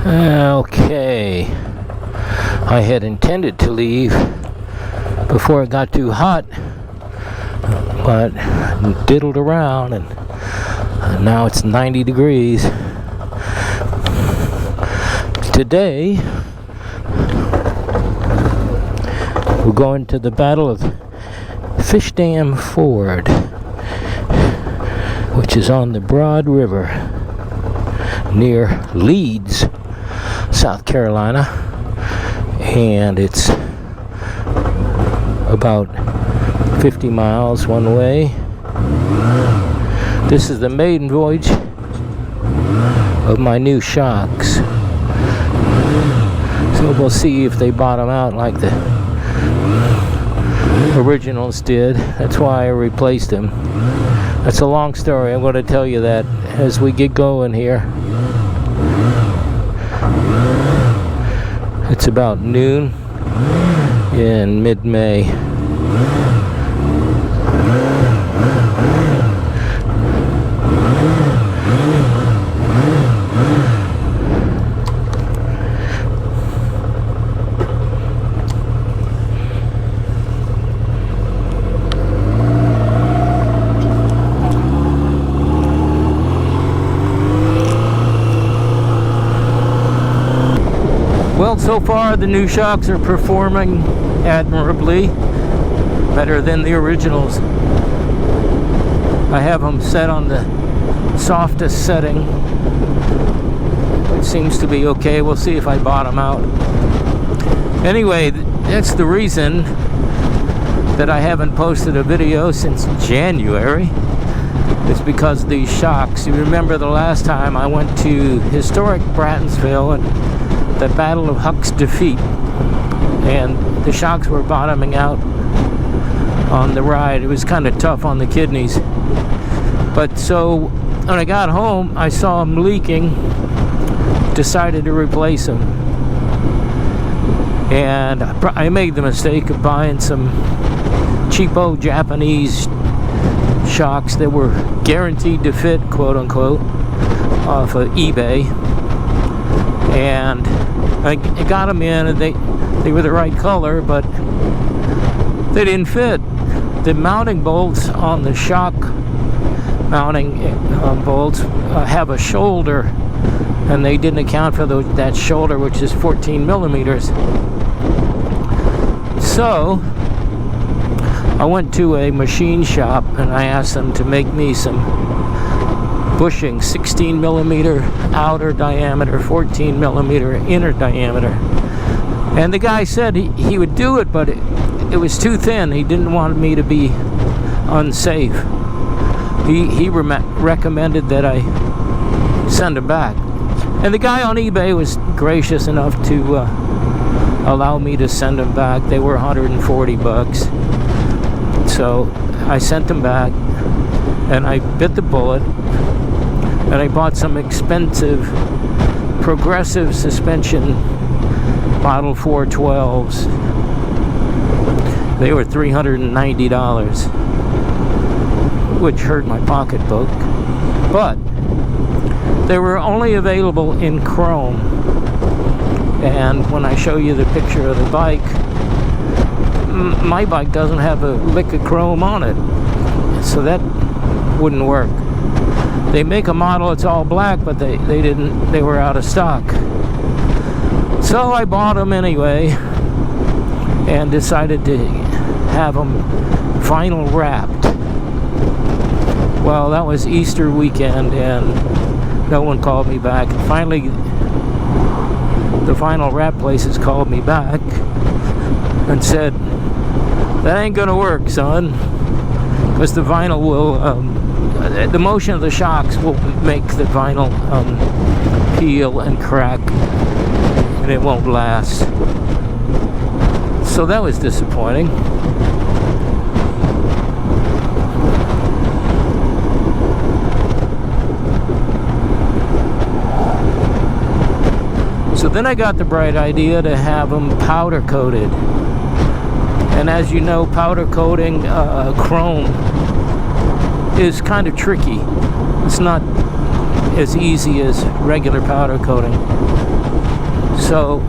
Okay, I had intended to leave before it got too hot, but diddled around and now it's 90 degrees. Today we're going to the Battle of Fishdam Ford, which is on the Broad River near Leeds, South Carolina, and it's about 50 miles one way. This is the maiden voyage of my new shocks, so we'll see if they bottom out like the originals did. That's why I replaced them. That's a long story. I'm going to tell you that as we get going here. It's about noon in mid-May. Well, so far the new shocks are performing admirably, better than the originals. I have them set on the softest setting, which seems to be okay. We'll see if I bottom out. Anyway, that's the reason that I haven't posted a video since January. It's because of these shocks. You remember the last time I went to historic Brattonsville and the Battle of Huck's Defeat, and the shocks were bottoming out on the ride. It was kind of tough on the kidneys. But so when I got home, I saw them leaking, decided to replace them, and I made the mistake of buying some cheapo Japanese shocks that were guaranteed to fit, quote unquote, off of eBay. And I got them in, and they were the right color, but they didn't fit. The mounting bolts on the shock mounting bolts have a shoulder, and they didn't account for that shoulder, which is 14 millimeters. So I went to a machine shop and I asked them to make me some bushing, 16 millimeter outer diameter, 14 millimeter inner diameter. And the guy said he would do it, but it was too thin. He didn't want me to be unsafe. He recommended that I send them back. And the guy on eBay was gracious enough to allow me to send them back. They were 140 bucks. So I sent them back, and I bit the bullet. And I bought some expensive progressive suspension Model 412s. They were $390, which hurt my pocketbook. But they were only available in chrome. And when I show you the picture of the bike, my bike doesn't have a lick of chrome on it, so that wouldn't work. They make a model, it's all black, but they were out of stock. So I bought them anyway and decided to have them vinyl wrapped. Well, that was Easter weekend and no one called me back. Finally, the vinyl wrap places called me back and said, "That ain't gonna work, son, because the vinyl will the motion of the shocks will make the vinyl peel and crack, and it won't last." So that was disappointing. So then I got the bright idea to have them powder coated. And as you know, powder coating chrome is kind of tricky. It's not as easy as regular powder coating. So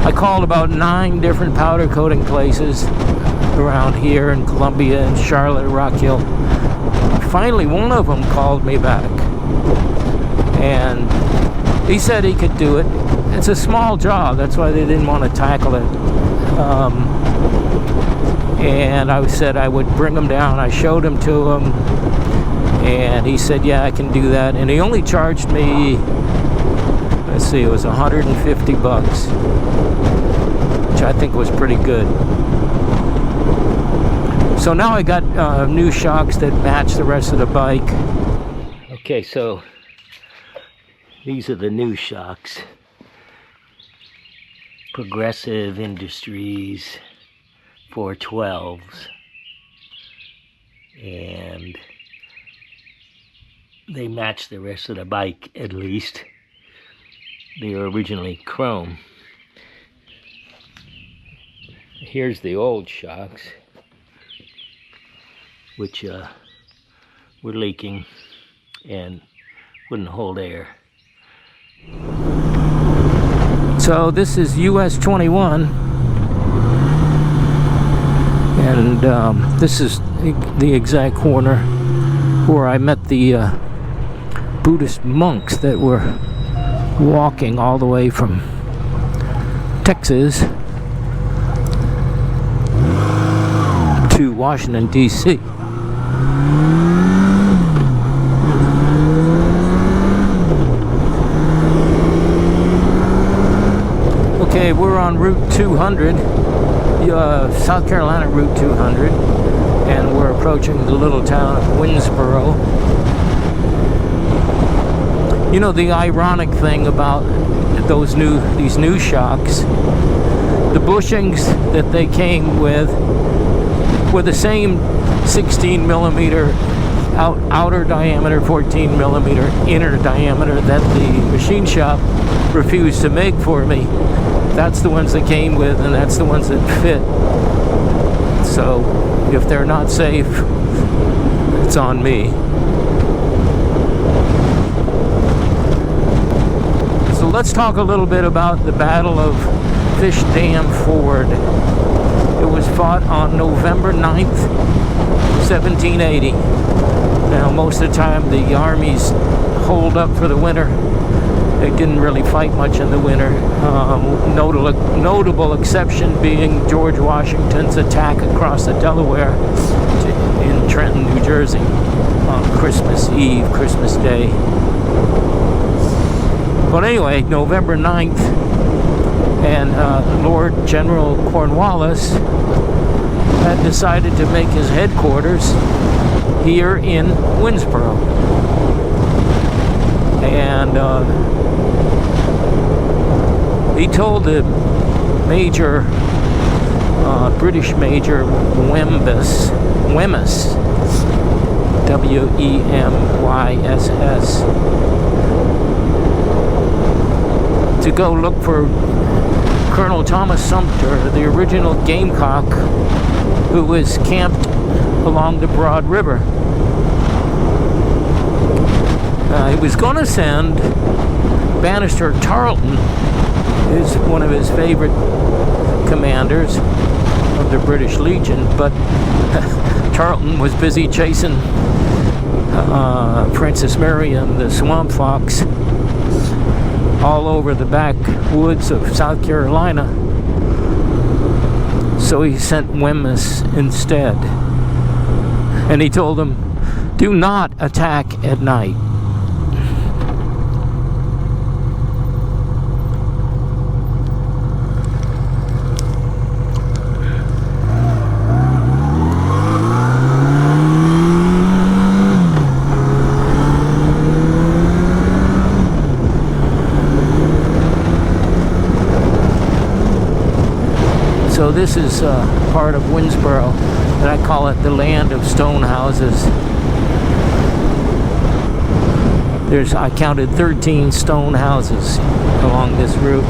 I called about 9 different powder coating places around here in Columbia and Charlotte, Rock Hill. Finally, one of them called me back, and he said he could do it. It's a small job, that's why they didn't want to tackle it. And I said I would bring him down. I showed him to him, and he said, yeah, I can do that. And he only charged me, let's see, it was $150, which I think was pretty good. So now I got new shocks that match the rest of the bike. Okay, so these are the new shocks. Progressive Industries 412s. And they match the rest of the bike, at least. They were originally chrome. Here's the old shocks, which were leaking and wouldn't hold air. So this is US 21, and this is the exact corner where I met the Buddhist monks that were walking all the way from Texas to Washington, D.C. Okay, we're on Route 200, South Carolina Route 200, and we're approaching the little town of Winsboro. You know, the ironic thing about these new shocks, the bushings that they came with were the same 16 millimeter outer diameter, 14 millimeter inner diameter that the machine shop refused to make for me. That's the ones that came with, and that's the ones that fit. So if they're not safe, it's on me. So let's talk a little bit about the Battle of Fishdam Ford. It was fought on November 9th, 1780. Now, most of the time the armies holed up for the winter. They didn't really fight much in the winter. Notable exception being George Washington's attack across the Delaware in Trenton, New Jersey on Christmas Eve, Christmas Day. But anyway, November 9th, and Lord General Cornwallis had decided to make his headquarters here in Winsboro. And he told the major, British major Wemyss, W-E-M-Y-S-S, to go look for Colonel Thomas Sumter, the original Gamecock, who was camped along the Broad River. He was going to send Bannister Tarleton, who's one of his favorite commanders of the British Legion, but Tarleton was busy chasing Princess Miriam, the swamp fox, all over the backwoods of South Carolina. So he sent Wemyss instead. And he told him, do not attack at night. So this is part of Winsboro, and I call it the land of stone houses. I counted 13 stone houses along this route.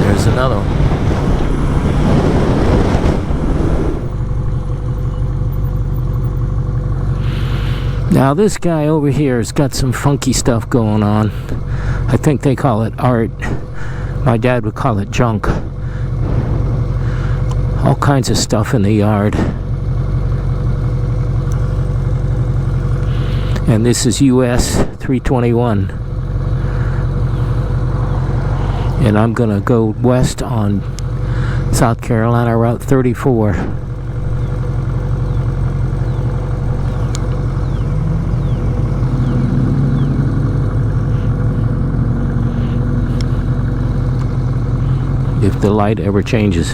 There's another one. Now this guy over here has got some funky stuff going on. I think they call it art. My dad would call it junk. All kinds of stuff in the yard. And this is US 321. And I'm gonna go west on South Carolina Route 34. If the light ever changes.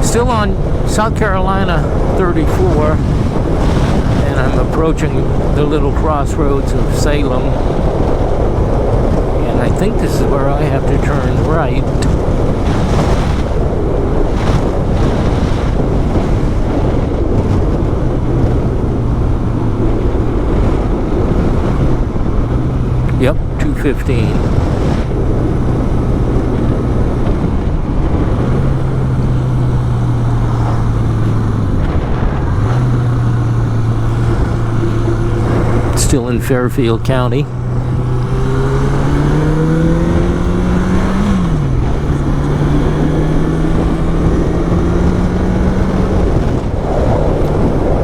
Still on South Carolina 34, and I'm approaching the little crossroads of Salem, and I think this is where I have to turn right. Yep, 215. Still in Fairfield County.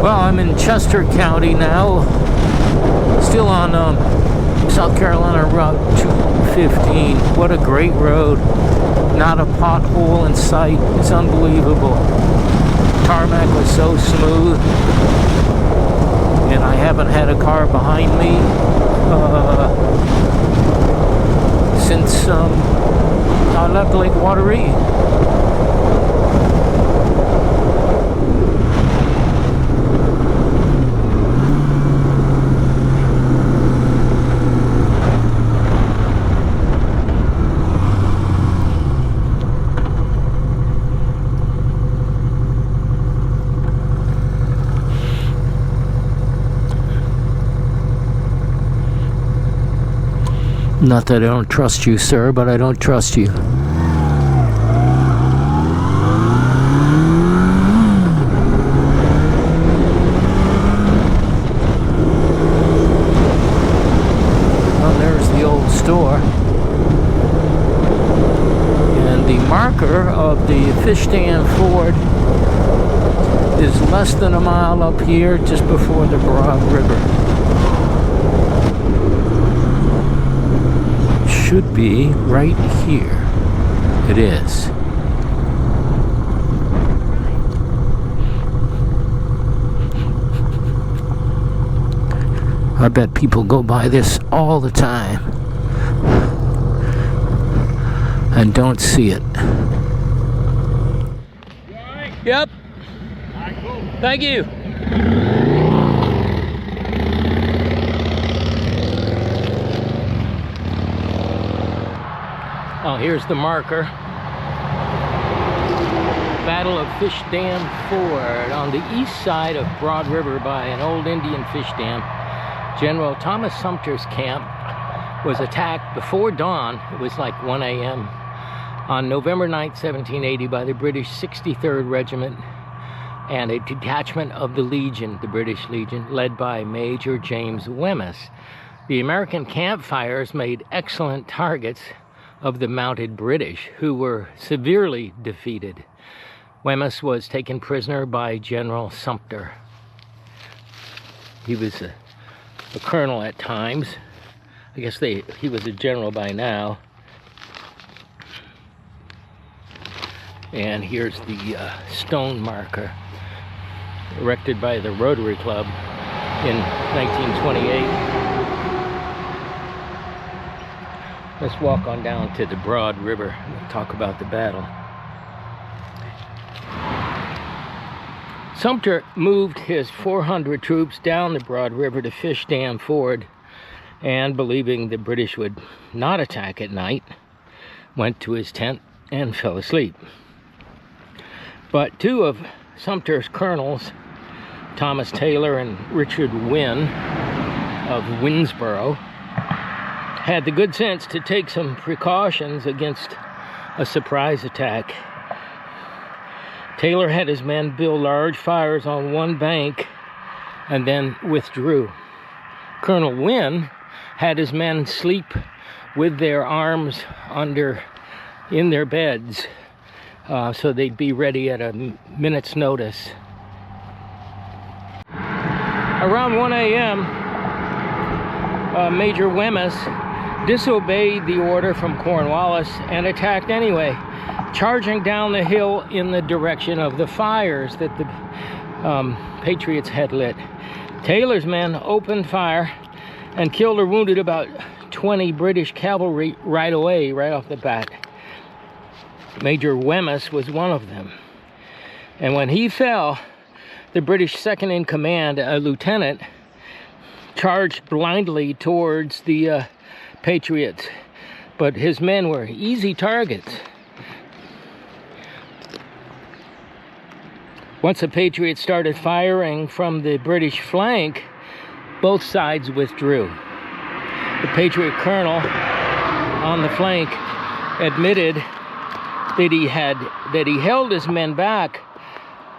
Well, I'm in Chester County now. Still on South Carolina Route 215. What a great road. Not a pothole in sight. It's unbelievable. Tarmac was so smooth. And I haven't had a car behind me since I left Lake Wateree. Not that I don't trust you, sir, but I don't trust you. Well, there's the old store. And the marker of the Fishdam Ford is less than a mile up here, just before the Broad River. Should be right here. It is. I bet people go by this all the time and don't see it. Yep. Thank you. Oh, here's the marker. Battle of Fishdam Ford on the east side of Broad River by an old Indian fish dam. General Thomas Sumter's camp was attacked before dawn. It was like 1 a.m. on November 9th, 1780 by the British 63rd Regiment and a detachment of the Legion, the British Legion, led by Major James Wemyss. The American campfires made excellent targets of the mounted British, who were severely defeated. Wemyss was taken prisoner by General Sumter. He was a colonel at times. I guess he was a general by now. And here's the stone marker erected by the Rotary Club in 1928. Let's walk on down to the Broad River and talk about the battle. Sumter moved his 400 troops down the Broad River to Fishdam Ford, and believing the British would not attack at night, went to his tent and fell asleep. But two of Sumter's colonels, Thomas Taylor and Richard Wynne of Winnsboro, had the good sense to take some precautions against a surprise attack. Taylor had his men build large fires on one bank and then withdrew. Colonel Wynn had his men sleep with their arms in their beds, so they'd be ready at a minute's notice. Around 1 a.m., Major Wemyss disobeyed the order from Cornwallis and attacked anyway, charging down the hill in the direction of the fires that the Patriots had lit. Taylor's men opened fire and killed or wounded about 20 British cavalry right away, right off the bat. Major Wemyss was one of them. And when he fell, the British second-in-command, a lieutenant, charged blindly towards the Patriots, but his men were easy targets. Once the Patriots started firing from the British flank, both sides withdrew. The Patriot colonel on the flank admitted that he held his men back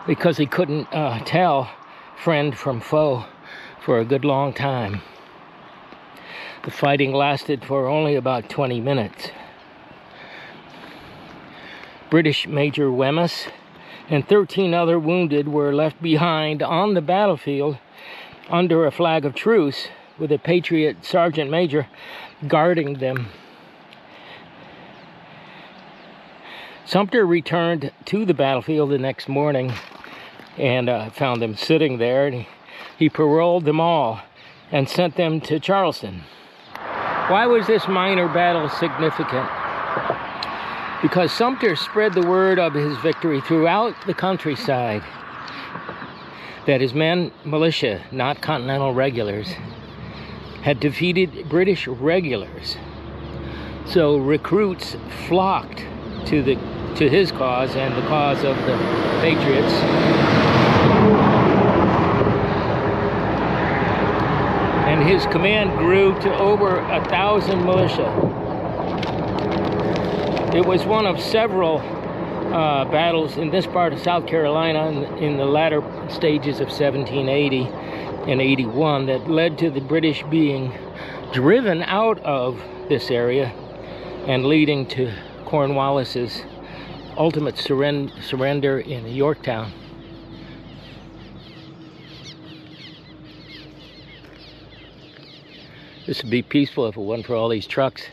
because he couldn't tell friend from foe for a good long time. The fighting lasted for only about 20 minutes. British Major Wemyss and 13 other wounded were left behind on the battlefield under a flag of truce, with a Patriot sergeant major guarding them. Sumter returned to the battlefield the next morning and found them sitting there, and he paroled them all and sent them to Charleston. Why was this minor battle significant? Because Sumter spread the word of his victory throughout the countryside, that his men, militia, not Continental regulars, had defeated British regulars. So recruits flocked to his cause and the cause of the Patriots. And his command grew to over 1,000 militia. It was one of several battles in this part of South Carolina in the latter stages of 1780 and 81 that led to the British being driven out of this area and leading to Cornwallis's ultimate surrender in Yorktown. This would be peaceful if it wasn't for all these trucks.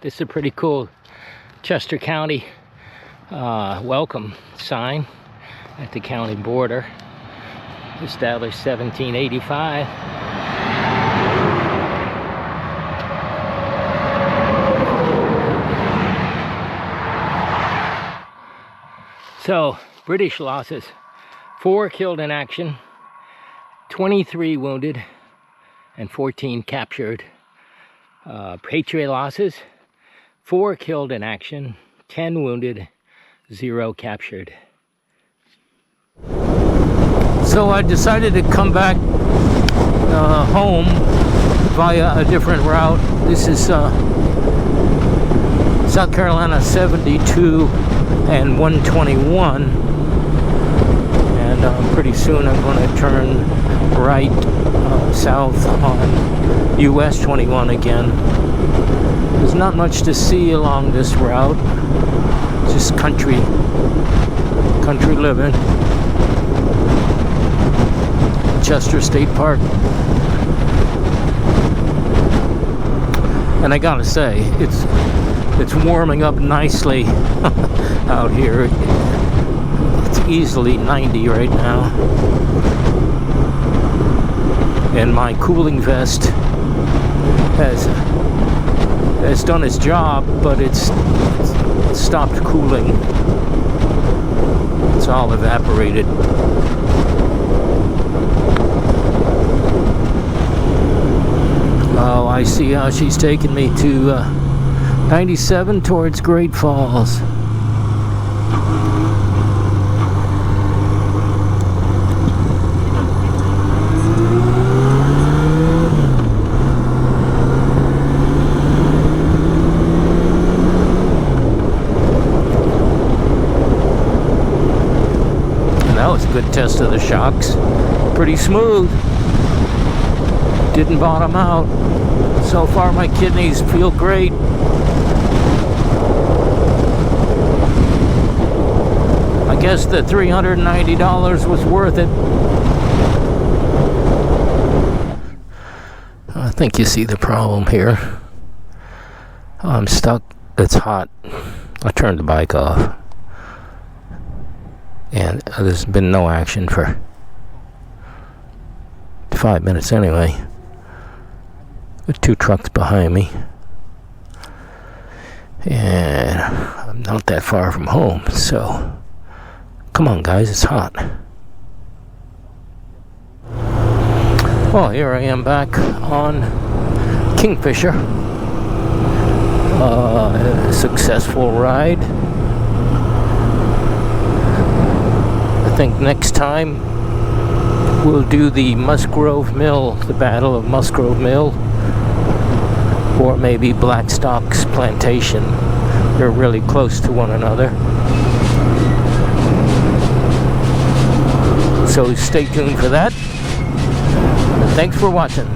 This is a pretty cool Chester County welcome sign at the county border. Established 1785. So, British losses: 4 killed in action, 23 wounded, and 14 captured. Patriot losses: 4 killed in action, 10 wounded, 0 captured. So I decided to come back home via a different route. This is South Carolina 72 and 121, and pretty soon I'm going to turn right south on US 21 again. There's not much to see along this route, just country living. Chester State Park. And I gotta say, it's warming up nicely out here. It's easily 90 right now. And my cooling vest has done its job, but it's stopped cooling. It's all evaporated. Oh, I see how she's taking me to 97 towards Great Falls. that was a good test of the shocks. Pretty smooth. Didn't bottom out. So far my kidneys feel great. I guess the $390 was worth it. I think you see the problem here. I'm stuck. It's hot. I turned the bike off. And there's been no action for 5 minutes anyway. With 2 trucks behind me. And I'm not that far from home, so come on guys, it's hot. Well, here I am back on Kingfisher. A successful ride. I think next time we'll do the Musgrove Mill, the Battle of Musgrove Mill, or maybe Blackstock's Plantation. They're really close to one another. So stay tuned for that. Thanks for watching.